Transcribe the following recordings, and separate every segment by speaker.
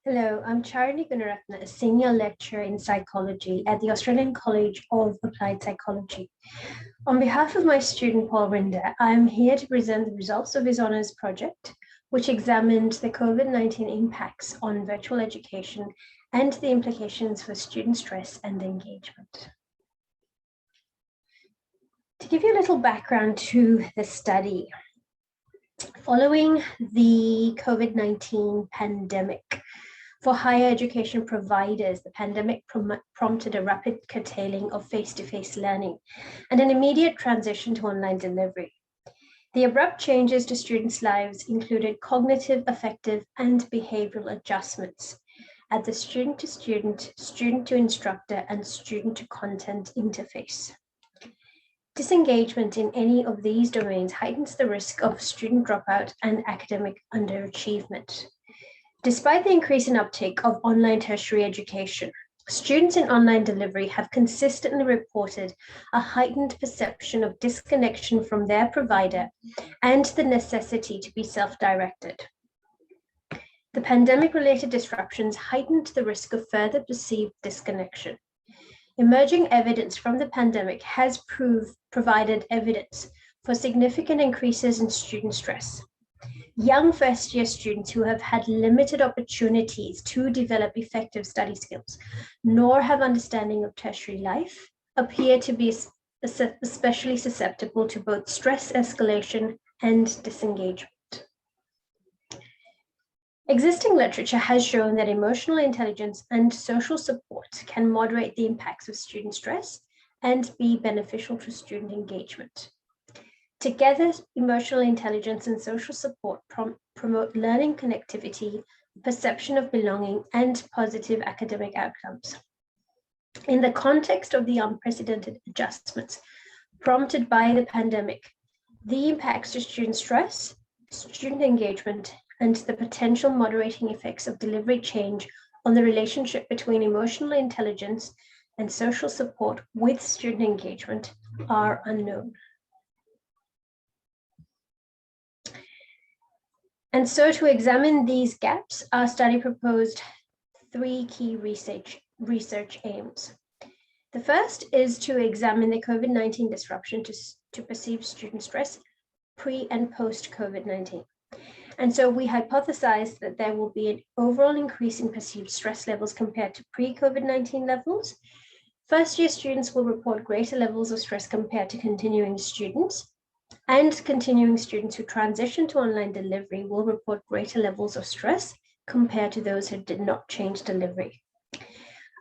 Speaker 1: Hello, I'm Charini Gunaratna, a senior lecturer in psychology at the Australian College of Applied Psychology. On behalf of my student Paul Rinder, I'm here to present the results of his honours project, which examined the COVID-19 impacts on virtual education and the implications for student stress and engagement. To give you a little background to the study, following the COVID-19 pandemic, for higher education providers, the pandemic prompted a rapid curtailing of face-to-face learning and an immediate transition to online delivery. The abrupt changes to students' lives included cognitive, affective, and behavioral adjustments at the student-to-student, student-to-instructor, and student-to-content interface. Disengagement in any of these domains heightens the risk of student dropout and academic underachievement. Despite the increase in uptake of online tertiary education, students in online delivery have consistently reported a heightened perception of disconnection from their provider and the necessity to be self-directed. The pandemic-related disruptions heightened the risk of further perceived disconnection. Emerging evidence from the pandemic has provided evidence for significant increases in student stress. Young first-year students who have had limited opportunities to develop effective study skills, nor have understanding of tertiary life, appear to be especially susceptible to both stress escalation and disengagement. Existing literature has shown that emotional intelligence and social support can moderate the impacts of student stress and be beneficial to student engagement. Together, emotional intelligence and social support promote learning connectivity, perception of belonging, and positive academic outcomes. In the context of the unprecedented adjustments prompted by the pandemic, the impacts to student stress, student engagement, and the potential moderating effects of delivery change on the relationship between emotional intelligence and social support with student engagement are unknown. And so to examine these gaps, our study proposed three key research aims. The first is to examine the COVID-19 disruption to perceived student stress pre and post COVID-19. And so we hypothesized that there will be an overall increase in perceived stress levels compared to pre-COVID-19 levels. First-year students will report greater levels of stress compared to continuing students. And continuing students who transition to online delivery will report greater levels of stress compared to those who did not change delivery.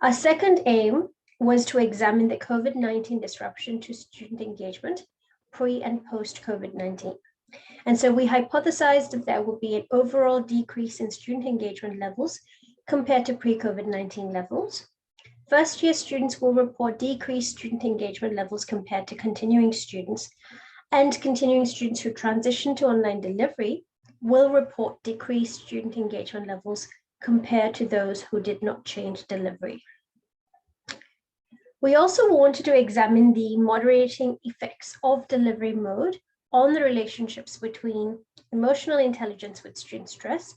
Speaker 1: Our second aim was to examine the COVID-19 disruption to student engagement pre and post COVID-19. And so we hypothesized that there will be an overall decrease in student engagement levels compared to pre-COVID-19 levels. First-year students will report decreased student engagement levels compared to continuing students, and continuing students who transition to online delivery will report decreased student engagement levels compared to those who did not change delivery. We also wanted to examine the moderating effects of delivery mode on the relationships between emotional intelligence with student stress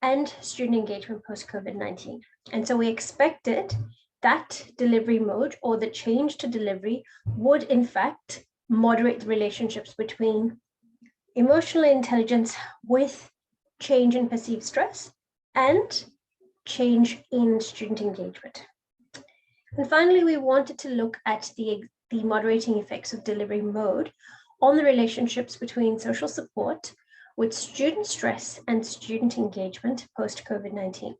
Speaker 1: and student engagement post-COVID-19. And so we expected that delivery mode or the change to delivery would in fact moderate the relationships between emotional intelligence with change in perceived stress and change in student engagement. And finally, we wanted to look at the moderating effects of delivery mode on the relationships between social support with student stress and student engagement post-COVID-19.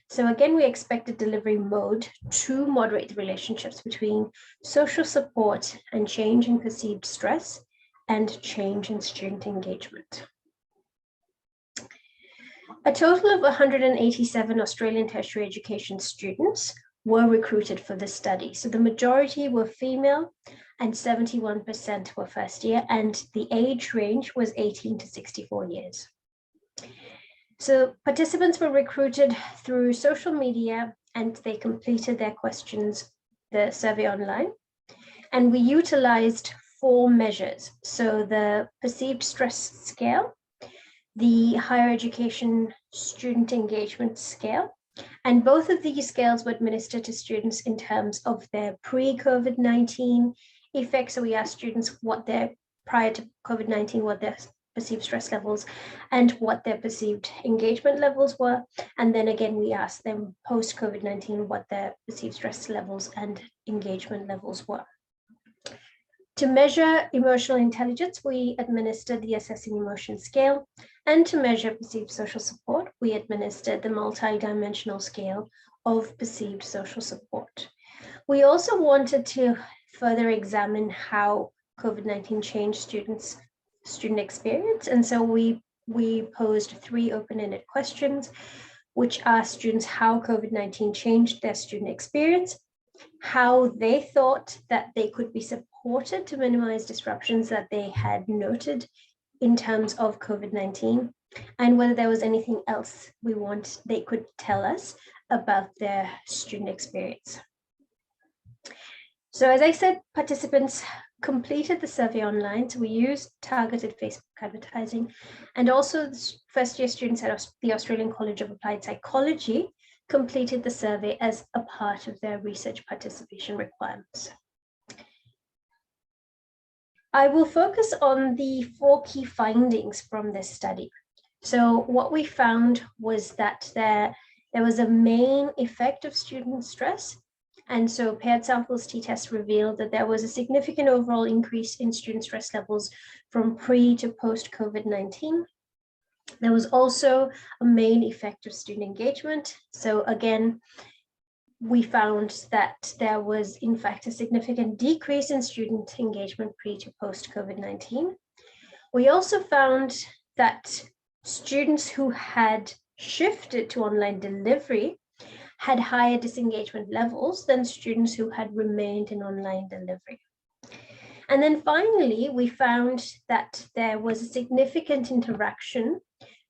Speaker 1: So again, we expected delivery mode to moderate the relationships between social support and change in perceived stress and change in student engagement. A total of 187 Australian tertiary education students were recruited for this study. So the majority were female and 71% were first year, and the age range was 18 to 64 years. So participants were recruited through social media and they completed their questions, the survey online. And we utilized 4 measures. So the perceived stress scale, the higher education student engagement scale, And both of these scales were administered to students in terms of their pre-COVID-19 effects. So we asked students what their, prior to COVID-19, what their perceived stress levels and what their perceived engagement levels were. And then again, we asked them post-COVID-19 what their perceived stress levels and engagement levels were. To measure emotional intelligence, we administered the Assessing Emotion Scale, and to measure perceived social support, we administered the multi-dimensional scale of perceived social support. We also wanted to further examine how COVID-19 changed student experience, and so we posed 3 open-ended questions, which asked students how COVID-19 changed their student experience, how they thought that they could be supported to minimize disruptions that they had noted in terms of COVID-19, and whether there was anything else they could tell us about their student experience. So as I said, participants completed the survey online. So we used targeted Facebook advertising, and also first-year students at the Australian College of Applied Psychology completed the survey as a part of their research participation requirements. I will focus on the 4 key findings from this study. So what we found was that there was a main effect of student stress. And so paired samples t-tests revealed that there was a significant overall increase in student stress levels from pre to post COVID-19. There was also a main effect of student engagement. So again, we found that there was in fact a significant decrease in student engagement pre to post COVID-19. We also found that students who had shifted to online delivery had higher disengagement levels than students who had remained in online delivery. And then finally, we found that there was a significant interaction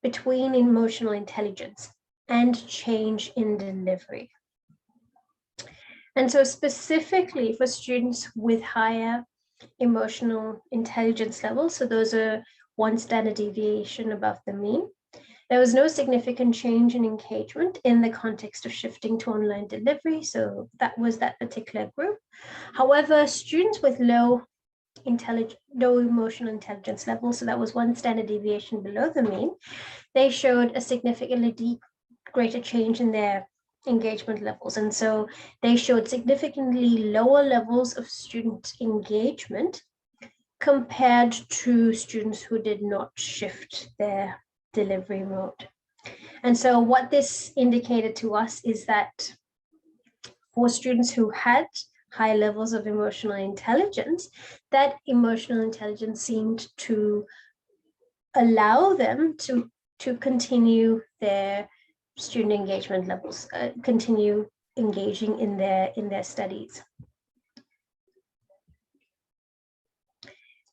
Speaker 1: between emotional intelligence and change in delivery. And so specifically for students with higher emotional intelligence levels, so those are 1 standard deviation above the mean, there was no significant change in engagement in the context of shifting to online delivery. So that was that particular group. However, students with low emotional intelligence level, so that was 1 standard deviation below the mean, they showed a significantly greater change in their engagement levels. And so they showed significantly lower levels of student engagement compared to students who did not shift their delivery mode. And so what this indicated to us is that for students who had high levels of emotional intelligence, that emotional intelligence seemed to allow them to continue their student engagement levels, continue engaging in their studies.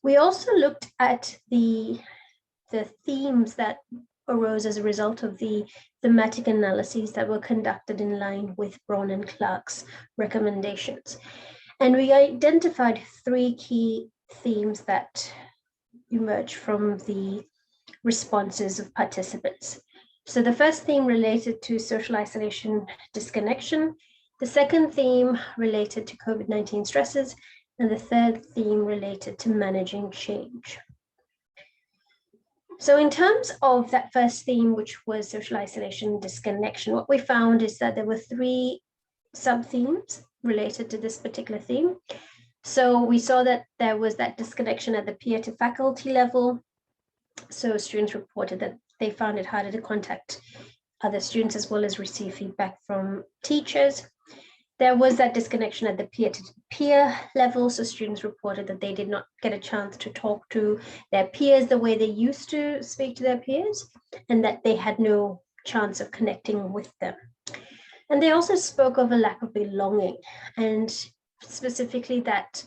Speaker 1: We also looked at the themes that arose as a result of the thematic analyses that were conducted in line with Braun and Clark's recommendations. And we identified 3 key themes that emerged from the responses of participants. So the first theme related to social isolation, disconnection. The second theme related to COVID-19 stresses. And the third theme related to managing change. So in terms of that first theme, which was social isolation, disconnection, what we found is that there were 3 sub-themes related to this particular theme. So we saw that there was that disconnection at the peer to faculty level. So students reported that they found it harder to contact other students as well as receive feedback from teachers. There was that disconnection at the peer-to-peer level. So students reported that they did not get a chance to talk to their peers the way they used to speak to their peers, and that they had no chance of connecting with them. And they also spoke of a lack of belonging, and specifically that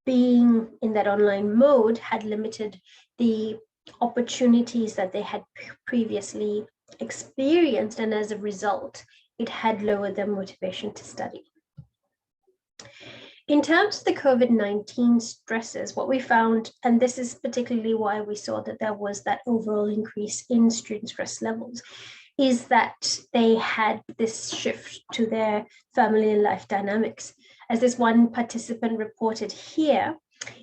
Speaker 1: being in that online mode had limited the opportunities that they had previously experienced, and as a result, it had lowered their motivation to study. In terms of the COVID-19 stresses, what we found, and this is particularly why we saw that there was that overall increase in student stress levels, is that they had this shift to their family and life dynamics. As this one participant reported here,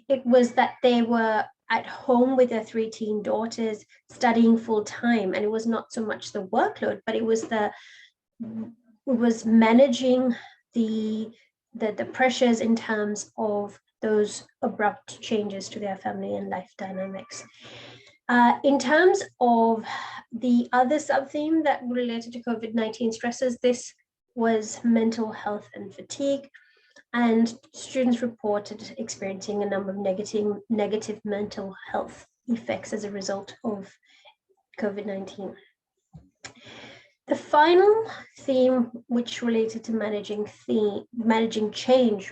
Speaker 1: it was that they were at home with their 3 teen daughters studying full time, and it was not so much the workload, but it was managing the pressures in terms of those abrupt changes to their family and life dynamics. In terms of the other sub-theme that related to COVID-19 stresses, this was mental health and fatigue. And students reported experiencing a number of negative mental health effects as a result of COVID-19. The final theme, which related to managing change,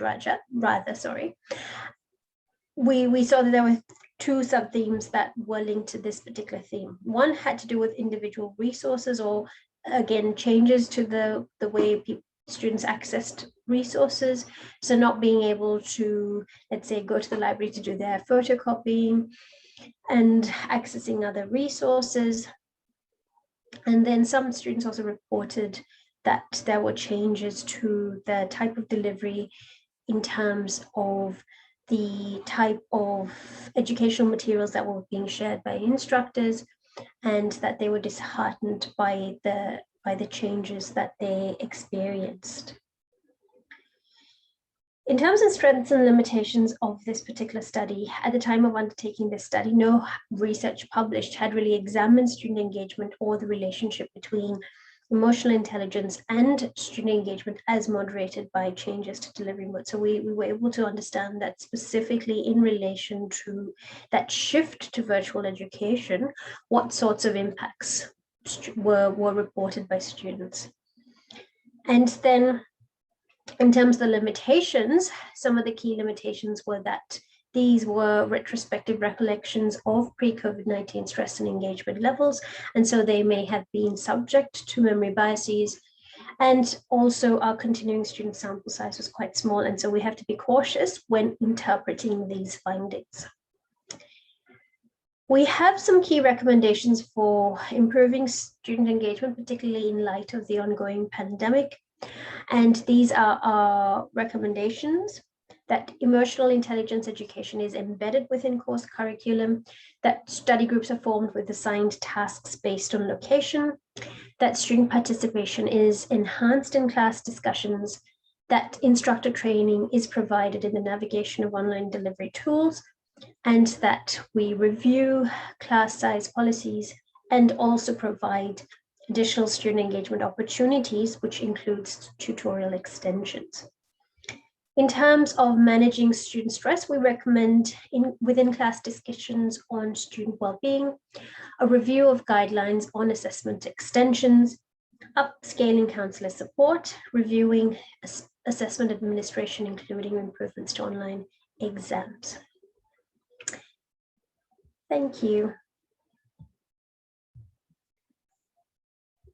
Speaker 1: we saw that there were 2 sub-themes that were linked to this particular theme. One had to do with individual resources, or again, changes to the way students accessed resources. So not being able to, let's say, go to the library to do their photocopying and accessing other resources. And then some students also reported that there were changes to the type of delivery in terms of the type of educational materials that were being shared by instructors, and that they were disheartened by the changes that they experienced. In terms of strengths and limitations of this particular study, at the time of undertaking this study, no research published had really examined student engagement or the relationship between emotional intelligence and student engagement as moderated by changes to delivery mode. So we were able to understand that specifically in relation to that shift to virtual education, what sorts of impacts were reported by students. And then in terms of the limitations, some of the key limitations were that these were retrospective recollections of pre-COVID-19 stress and engagement levels, and so they may have been subject to memory biases. And also our continuing student sample size was quite small, and so we have to be cautious when interpreting these findings. We have some key recommendations for improving student engagement, particularly in light of the ongoing pandemic. And these are our recommendations: that emotional intelligence education is embedded within course curriculum, that study groups are formed with assigned tasks based on location, that student participation is enhanced in class discussions, that instructor training is provided in the navigation of online delivery tools, and that we review class size policies and also provide additional student engagement opportunities, which includes tutorial extensions. In terms of managing student stress, we recommend within class discussions on student well-being, a review of guidelines on assessment extensions, upscaling counselor support, reviewing assessment administration, including improvements to online exams. Thank you.